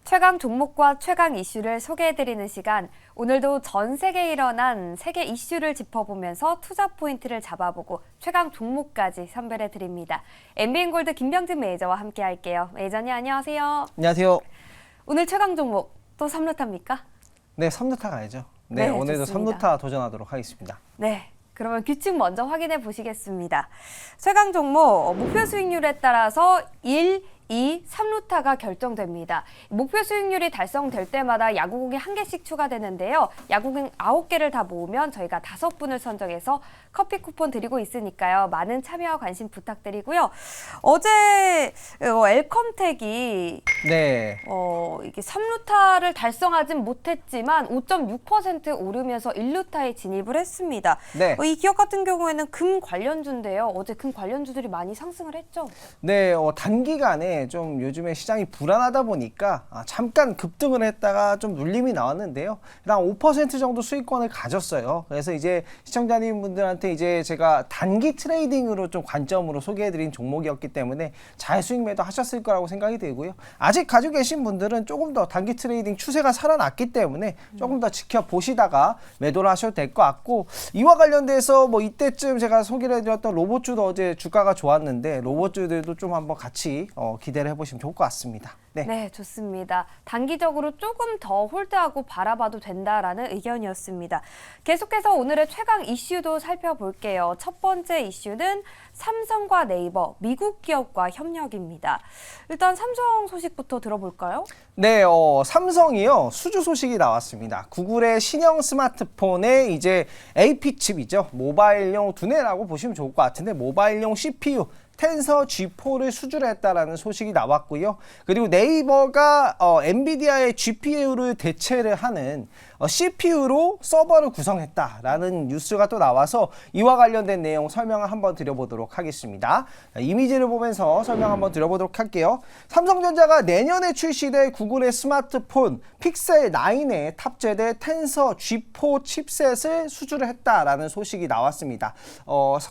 최강 종목과 최강 이슈를 소개해드리는 시간, 오늘도 전 세계에 일어난 세계 이슈를 짚어보면서 투자 포인트를 잡아보고 최강 종목까지 선별해드립니다. MBN골드 김병진 매니저와 함께 할게요. 매니저님 안녕하세요. 안녕하세요. 오늘 최강 종목 또 삼루타입니까? 네, 3루타 가야죠. 네, 오늘도 좋습니다. 3루타 도전하도록 하겠습니다. 네. 그러면 규칙 먼저 확인해 보시겠습니다. 최강 종목 목표 수익률에 따라서 1, 2, 3루타가 결정됩니다. 목표 수익률이 달성될 때마다 야구공이 1개씩 추가되는데요. 야구공 9개를 다 모으면 저희가 5분을 선정해서 커피 쿠폰 드리고 있으니까요. 많은 참여와 관심 부탁드리고요. 어제 엘컴텍이 네. 이게 3루타를 달성하진 못했지만 5.6% 오르면서 1루타에 진입을 했습니다. 네. 이 기업 같은 경우에는 금 관련주인데요. 어제 금 관련주들이 많이 상승을 했죠. 네, 단기간에 좀 요즘에 시장이 불안하다 보니까 잠깐 급등을 했다가 좀 눌림이 나왔는데요. 한 5% 정도 수익권을 가졌어요. 그래서 이제 시청자님 분들한테 이제 제가 단기 트레이딩으로 좀 관점으로 소개해드린 종목이었기 때문에 잘 수익 매도 하셨을 거라고 생각이 들고요. 아직 가지고 계신 분들은 조금 더 단기 트레이딩 추세가 살아났기 때문에 조금 더 지켜보시다가 매도를 하셔도 될 것 같고, 이와 관련돼서 뭐 이때쯤 제가 소개를 해드렸던 로봇주도 어제 주가가 좋았는데 로봇주들도 좀 한번 같이 기대를 해보시면 좋을 것 같습니다. 네, 좋습니다. 단기적으로 조금 더 홀드하고 바라봐도 된다라는 의견이었습니다. 계속해서 오늘의 최강 이슈도 살펴볼게요. 첫 번째 이슈는 삼성과 네이버, 미국 기업과 협력입니다. 일단 삼성 소식부터 들어볼까요? 네, 삼성이요, 수주 소식이 나왔습니다. 구글의 신형 스마트폰에 이제 AP 칩이죠. 모바일용 두뇌라고 보시면 좋을 것 같은데, 모바일용 CPU 텐서 G4를 수주를 했다라는 소식이 나왔고요. 그리고 네이버가 엔비디아의 GPU를 대체를 하는 CPU로 서버를 구성했다라는 뉴스가 또 나와서 이와 관련된 내용 설명을 한번 드려보도록 하겠습니다. 이미지를 보면서 설명 한번 드려보도록 할게요. 삼성전자가 내년에 출시될 구글의 스마트폰 픽셀 9에 탑재될 텐서 G4 칩셋을 수주를 했다라는 소식이 나왔습니다.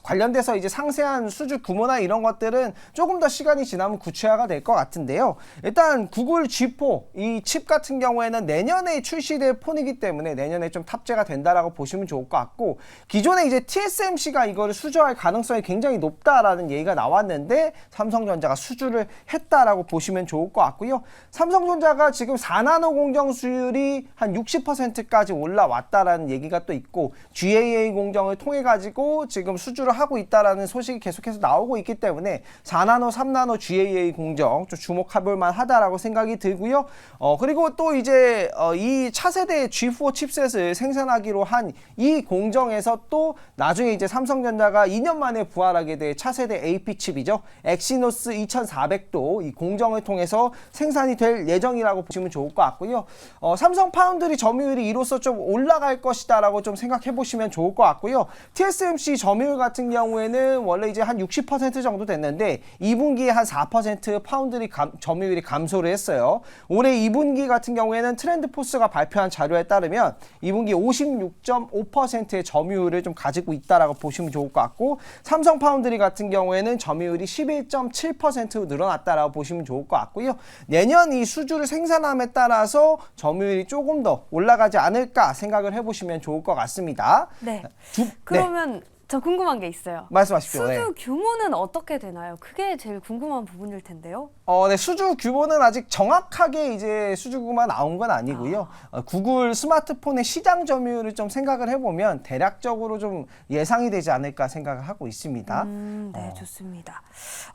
관련돼서 이제 상세한 수주 규모나 이런 것들은 조금 더 시간이 지나면 구체화가 될 것 같은데요. 일단 구글 G4 이 칩 같은 경우에는 내년에 출시될 폰이기 때문에 내년에 좀 탑재가 된다라고 보시면 좋을 것 같고, 기존에 이제 TSMC가 이거를 수주할 가능성이 굉장히 높다라는 얘기가 나왔는데 삼성전자가 수주를 했다라고 보시면 좋을 것 같고요. 삼성전자가 지금 4나노 공정 수율이 한 60%까지 올라왔다라는 얘기가 또 있고, GAA 공정을 통해 가지고 지금 수주를 하고 있다라는 소식이 계속해서 나오고 있기 때문에 4나노, 3나노 GAA 공정 좀 주목해볼 만하다라고 생각이 들고요. 그리고 또 이제 이 차세대 G4 칩셋을 생산하기로 한 이 공정에서 또 나중에 이제 삼성전자가 2년 만에 부활하게 될 차세대 AP 칩이죠. 엑시노스 2400도 이 공정을 통해서 생산이 될 예정이라고 보시면 좋을 것 같고요. 삼성 파운드리 점유율이 이로써 좀 올라갈 것이다라고 좀 생각해 보시면 좋을 것 같고요. TSMC 점유율 같은 경우에는 원래 이제 한 60% 정도 됐는데 2분기에 한 4% 파운드리 점유율이 감소를 했어요. 올해 2분기 같은 경우에는 트렌드포스가 발표한 자료에 따르면 2분기 56.5%의 점유율을 좀 가지고 있다라고 보시면 좋을 것 같고, 삼성 파운드리 같은 경우에는 점유율이 11.7%로 늘어났다라고 보시면 좋을 것 같고요. 내년 이 수주를 생산함에 따라서 점유율이 조금 더 올라가지 않을까 생각을 해보시면 좋을 것 같습니다. 네. 그러면 저 궁금한 게 있어요. 말씀하십시오. 수주 네. 규모는 어떻게 되나요? 그게 제일 궁금한 부분일 텐데요. 네, 수주 규모는 아직 정확하게 이제 수주 규모가 나온 건 아니고요. 구글 스마트폰의 시장 점유율을 좀 생각을 해보면 대략적으로 좀 예상이 되지 않을까 생각을 하고 있습니다. 네, 좋습니다.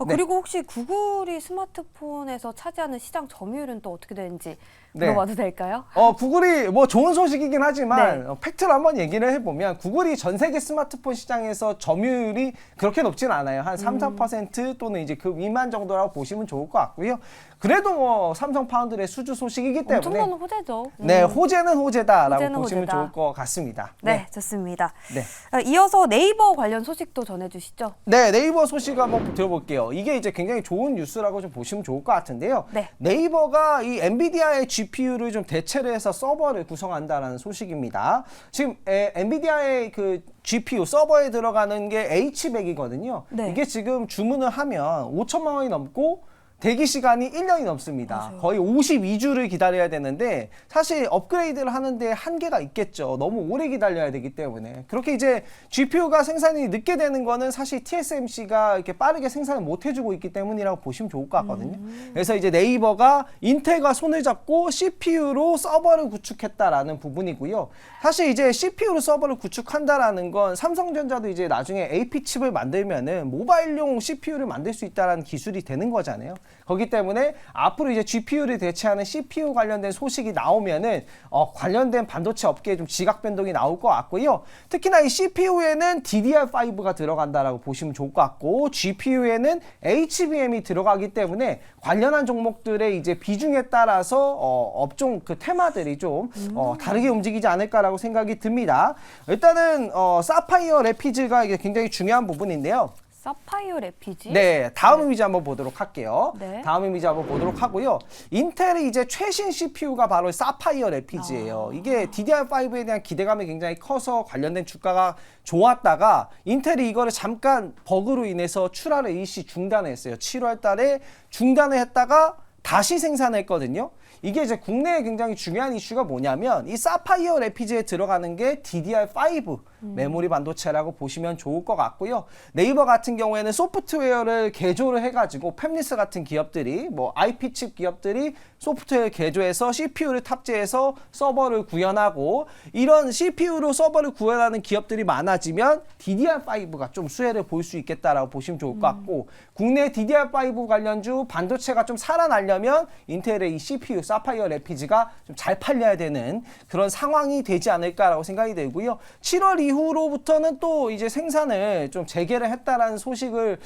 네. 그리고 혹시 구글이 스마트폰에서 차지하는 시장 점유율은 또 어떻게 되는지 네. 물어봐도 될까요? 구글이 뭐 좋은 소식이긴 하지만 네. 팩트를 한번 얘기를 해보면 구글이 전 세계 스마트폰 시장에서 점유율이 그렇게 높진 않아요. 한 3, 4% 또는 이제 그 미만 정도라고 보시면 좋을 것 같고요. 그래도 뭐 삼성 파운드의 수주 소식이기 때문에 엄청난 호재죠. 네, 호재는 호재다라고 호재는 보시면 호재다. 좋을 것 같습니다. 네, 좋습니다. 네. 이어서 네이버 관련 소식도 전해주시죠. 네, 네이버 소식 한번 들어볼게요. 이게 이제 굉장히 좋은 뉴스라고 좀 보시면 좋을 것 같은데요. 네. 네이버가 이 엔비디아의 GPU를 좀 대체를 해서 서버를 구성한다라는 소식입니다. 지금 엔비디아의 그 GPU 서버에 들어가는 게 H100이거든요. 네. 이게 지금 주문을 하면 5천만 원이 넘고 대기 시간이 1년이 넘습니다. 맞아요. 거의 52주를 기다려야 되는데 사실 업그레이드를 하는데 한계가 있겠죠. 너무 오래 기다려야 되기 때문에. 그렇게 이제 GPU가 생산이 늦게 되는 거는 사실 TSMC가 이렇게 빠르게 생산을 못 해주고 있기 때문이라고 보시면 좋을 것 같거든요. 그래서 이제 네이버가 인텔과 손을 잡고 CPU로 서버를 구축했다라는 부분이고요. 사실 이제 CPU로 서버를 구축한다라는 건 삼성전자도 이제 나중에 AP 칩을 만들면은 모바일용 CPU를 만들 수 있다라는 기술이 되는 거잖아요. 거기 때문에 앞으로 이제 GPU를 대체하는 CPU 관련된 소식이 나오면은 관련된 반도체 업계에 좀 지각 변동이 나올 것 같고요. 특히나 이 CPU에는 DDR5가 들어간다라고 보시면 좋을 것 같고 GPU에는 HBM이 들어가기 때문에 관련한 종목들의 이제 비중에 따라서 업종 그 테마들이 좀 다르게 움직이지 않을까라고 생각이 듭니다. 일단은 사파이어 래피즈가 이게 굉장히 중요한 부분인데요. 사파이어 래피지? 네, 다음 이미지 한번 보도록 할게요. 네. 다음 이미지 한번 보도록 하고요. 인텔의 이제 최신 CPU가 바로 사파이어 래피즈예요. 이게 DDR5에 대한 기대감이 굉장히 커서 관련된 주가가 좋았다가 인텔이 이거를 잠깐 버그로 인해서 출하를 일시 중단했어요. 7월 달에 중단을 했다가 다시 생산했거든요. 이게 이제 국내에 굉장히 중요한 이슈가 뭐냐면 이 사파이어 래피즈에 들어가는 게 DDR5 메모리 반도체라고 보시면 좋을 것 같고요. 네이버 같은 경우에는 소프트웨어를 개조를 해가지고 팹리스 같은 기업들이 뭐 IP 칩 기업들이 소프트웨어 개조해서 CPU를 탑재해서 서버를 구현하고 이런 CPU로 서버를 구현하는 기업들이 많아지면 DDR5가 좀 수혜를 볼 수 있겠다라고 보시면 좋을 것 같고 국내 DDR5 관련주 반도체가 좀 살아나려면 인텔의 이 CPU 사파이어 래피즈가 좀 잘 팔려야 되는 그런 상황이 되지 않을까라고 생각이 들고요. 7월 이후로부터는 또 이제 생산을 좀 재개를 했다라는 소식을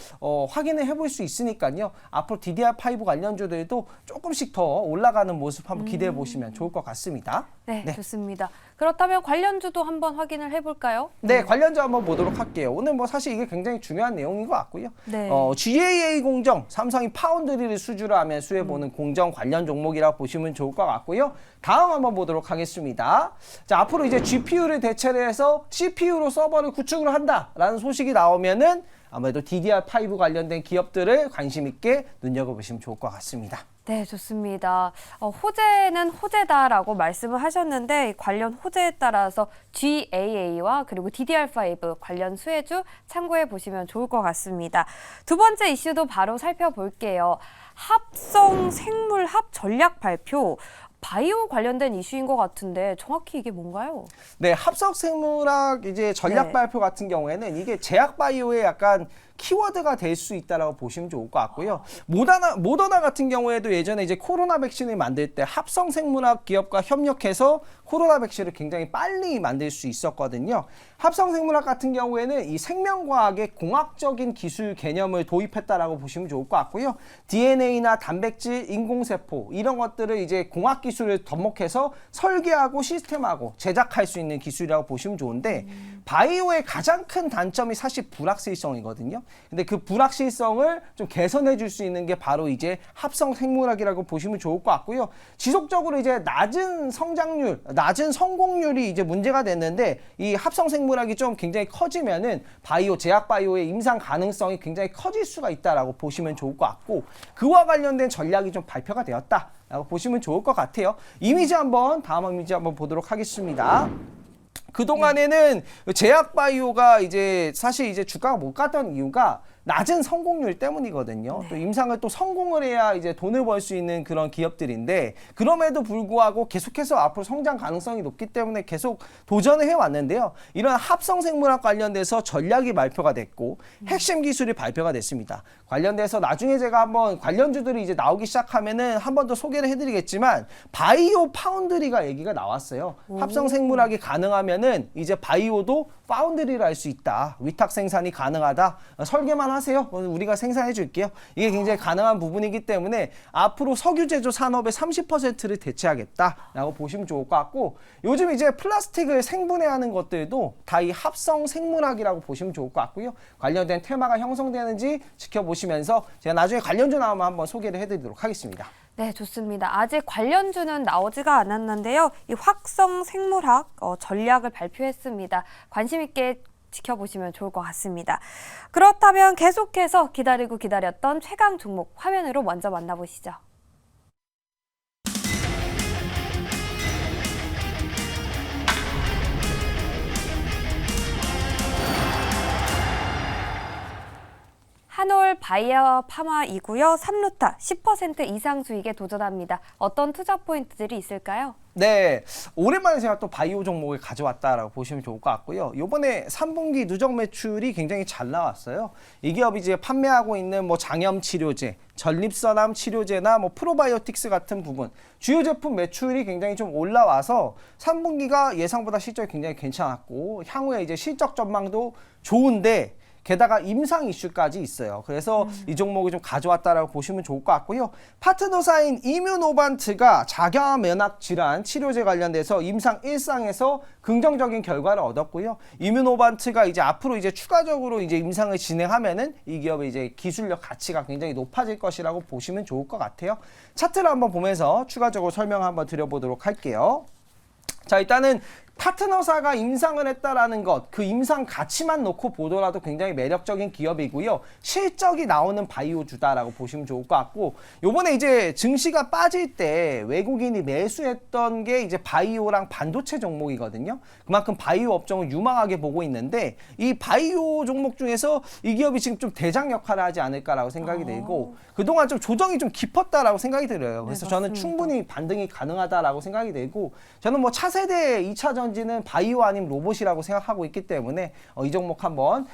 확인을 해볼 수 있으니까요. 앞으로 DDR5 관련주들도 조금씩 더 올라가는 모습 한번 기대해 보시면 좋을 것 같습니다. 네, 좋습니다. 그렇다면 관련주도 한번 확인을 해볼까요? 네, 관련주 한번 보도록 할게요. 오늘 뭐 사실 이게 굉장히 중요한 내용인 것 같고요. 네. GAA 공정, 삼성이 파운드리를 수주로 하면 수혜보는 공정 관련 종목이라고 보시면 좋을 것 같고요. 다음 한번 보도록 하겠습니다. 자, 앞으로 이제 GPU를 대체를 해서 CPU로 서버를 구축을 한다라는 소식이 나오면은 아무래도 DDR5 관련된 기업들을 관심 있게 눈여겨보시면 좋을 것 같습니다. 네, 좋습니다. 호재는 호재다라고 말씀을 하셨는데 관련 호재에 따라서 GAA와 그리고 DDR5 관련 수혜주 참고해 보시면 좋을 것 같습니다. 두 번째 이슈도 바로 살펴볼게요. 합성 생물합 전략 발표. 바이오 관련된 이슈인 것 같은데 정확히 이게 뭔가요? 네, 합성생물학 이제 전략 네. 발표 같은 경우에는 이게 제약 바이오의 약간 키워드가 될 수 있다라고 보시면 좋을 것 같고요. 모더나 같은 경우에도 예전에 이제 코로나 백신을 만들 때 합성 생물학 기업과 협력해서 코로나 백신을 굉장히 빨리 만들 수 있었거든요. 합성 생물학 같은 경우에는 이 생명과학의 공학적인 기술 개념을 도입했다라고 보시면 좋을 것 같고요. DNA나 단백질, 인공세포 이런 것들을 이제 공학 기술을 접목해서 설계하고 시스템하고 제작할 수 있는 기술이라고 보시면 좋은데 바이오의 가장 큰 단점이 사실 불확실성이거든요. 근데 그 불확실성을 좀 개선해 줄 수 있는 게 바로 이제 합성 생물학이라고 보시면 좋을 것 같고요. 지속적으로 이제 낮은 성장률, 낮은 성공률이 이제 문제가 됐는데 이 합성 생물학이 좀 굉장히 커지면은 바이오, 제약 바이오의 임상 가능성이 굉장히 커질 수가 있다라고 보시면 좋을 것 같고 그와 관련된 전략이 좀 발표가 되었다라고 보시면 좋을 것 같아요. 다음 이미지 한번 보도록 하겠습니다. 그동안에는 제약 바이오가 이제 사실 이제 주가가 못 갔던 이유가 낮은 성공률 때문이거든요. 또 임상을 또 성공을 해야 이제 돈을 벌 수 있는 그런 기업들인데 그럼에도 불구하고 계속해서 앞으로 성장 가능성이 높기 때문에 계속 도전을 해왔는데요. 이런 합성 생물학 관련돼서 전략이 발표가 됐고 핵심 기술이 발표가 됐습니다. 관련돼서 나중에 제가 한번 관련주들이 이제 나오기 시작하면은 한 번 더 소개를 해드리겠지만 바이오 파운드리가 얘기가 나왔어요. 합성 생물학이 가능하면은 이제 바이오도 파운드리를 할 수 있다. 위탁 생산이 가능하다. 설계만 하세요. 우리가 생산해 줄게요. 이게 굉장히 가능한 부분이기 때문에 앞으로 석유 제조 산업의 30%를 대체하겠다라고 보시면 좋을 것 같고 요즘 이제 플라스틱을 생분해하는 것들도 다 이 합성 생물학이라고 보시면 좋을 것 같고요. 관련된 테마가 형성되는지 지켜보시면서 제가 나중에 관련주 나오면 한번 소개를 해드리도록 하겠습니다. 네, 좋습니다. 아직 관련주는 나오지가 않았는데요. 이 확성 생물학 전략을 발표했습니다. 관심 있게 지켜보시면 좋을 것 같습니다. 그렇다면 계속해서 기다리고 기다렸던 최강 종목 화면으로 먼저 만나보시죠. 한올 바이오 파마이고요. 3루타 10% 이상 수익에 도전합니다. 어떤 투자 포인트들이 있을까요? 네, 오랜만에 제가 또 바이오 종목을 가져왔다라고 보시면 좋을 것 같고요. 이번에 3분기 누적 매출이 굉장히 잘 나왔어요. 이 기업이 이제 판매하고 있는 뭐 장염 치료제, 전립선암 치료제나 뭐 프로바이오틱스 같은 부분, 주요 제품 매출이 굉장히 좀 올라와서 3분기가 예상보다 실적이 굉장히 괜찮았고 향후에 이제 실적 전망도 좋은데 게다가 임상 이슈까지 있어요. 그래서 이 종목을 좀 가져왔다라고 보시면 좋을 것 같고요. 파트너사인 이뮤노반트가 자가 면역 질환 치료제 관련돼서 임상 1상에서 긍정적인 결과를 얻었고요. 이뮤노반트가 이제 앞으로 이제 추가적으로 이제 임상을 진행하면은 이 기업의 이제 기술력 가치가 굉장히 높아질 것이라고 보시면 좋을 것 같아요. 차트를 한번 보면서 추가적으로 설명 한번 드려보도록 할게요. 자, 일단은 파트너사가 임상을 했다라는 것, 그 임상 가치만 놓고 보더라도 굉장히 매력적인 기업이고요. 실적이 나오는 바이오주다라고 보시면 좋을 것 같고, 요번에 이제 증시가 빠질 때 외국인이 매수했던 게 이제 바이오랑 반도체 종목이거든요. 그만큼 바이오 업종을 유망하게 보고 있는데, 이 바이오 종목 중에서 이 기업이 지금 좀 대장 역할을 하지 않을까라고 생각이 들고, 그동안 좀 조정이 좀 깊었다라고 생각이 들어요. 그래서 네, 저는 맞습니다. 충분히 반등이 가능하다라고 생각이 들고, 저는 뭐 차세대 2차 전지는 바이오 아닌 로봇이라고 생각하고 있기 때문에 이 종목 한번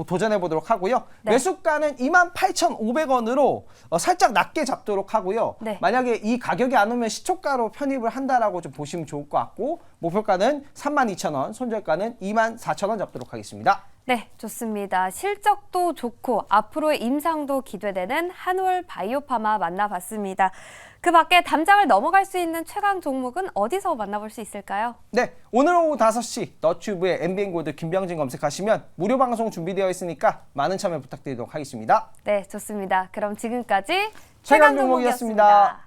도전해 보도록 하고요. 네. 매수가는 28,500원으로 살짝 낮게 잡도록 하고요. 네. 만약에 이 가격이 안 오면 시초가로 편입을 한다라고 좀 보시면 좋을 것 같고, 목표가는 32,000원, 손절가는 24,000원 잡도록 하겠습니다. 네, 좋습니다. 실적도 좋고 앞으로의 임상도 기대되는 한올 바이오파마 만나봤습니다. 그 밖에 담장을 넘어갈 수 있는 최강 종목은 어디서 만나볼 수 있을까요? 네, 오늘 오후 5시 너튜브에 MBN골드 김병진 검색하시면 무료 방송 준비되어 있으니까 많은 참여 부탁드리도록 하겠습니다. 네, 좋습니다. 그럼 지금까지 최강 최강 종목이었습니다. 종목이었습니다.